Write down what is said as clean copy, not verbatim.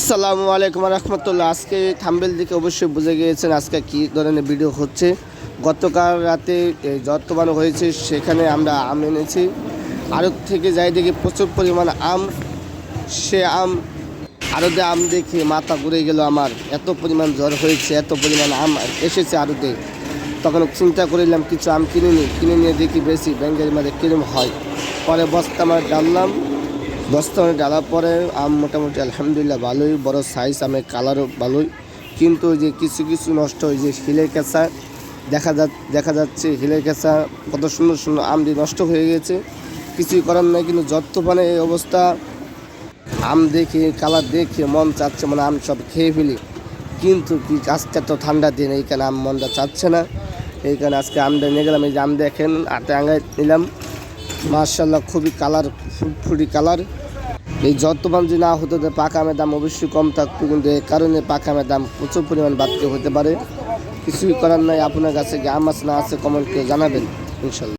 আসসালামু আলাইকুম রহমতুল্লাহ। আজকে থাম্বেল দিকে অবশ্যই বুঝে গিয়েছেন আজকে কী ধরনের ভিডিও হচ্ছে। গতকাল রাতে যত বানো হয়েছে সেখানে আমরা আম এনেছি আড়ত থেকে, যাই দেখি প্রচুর পরিমাণ আম। সে আম আড়তে আম দেখে মাথা ঘুরে গেল আমার, এত পরিমাণ জ্বর হয়েছে, এত পরিমাণ আম এসেছে আড়তে। তখন চিন্তা করিলাম কিছু আম কিনে নিয়ে দেখি বেশি ব্যাঙ্গের মাঝে কিরম হয়। পরে বস্তা আমার ডাললাম, বস্তায় ডালার পরে আম মোটামুটি আলহামদুলিল্লাহ ভালোই, বড় সাইজ, আমের কালারও ভালোই। কিন্তু ওই যে কিছু কিছু নষ্ট, ওই যে হিলের কেঁচা দেখা যাচ্ছে, হিলের কেঁচা কত সুন্দর সুন্দর আমটি নষ্ট হয়ে গেছে। কিছুই করার নাই, কিন্তু যতক্ষণে এই অবস্থা, আম দেখে কালার দেখে মন চাচ্ছে মানে আম সব খেয়ে ফেলি। কিন্তু কি আজকে তো ঠান্ডা দিন, এইখানে আম মনটা চাচ্ছে না। এইখানে আজকে আমটা নিয়ে গেলাম, এই যে আম দেখেন হাতে আঙায় নিলাম, মাশাআল্লাহ খুবই কালার, ফুটফুটি কালার। এই যতবার যদি না হতো পাকা আমের দাম অবশ্যই কম থাকতো, কিন্তু এই কারণে পাকা আমের দাম প্রচুর পরিমাণ বাড়তে হতে পারে। কিছুই করার নাই। আপনার কাছে কি আম আছে না আছে কমেন্ট করে জানাবেন ইনশাল্লাহ।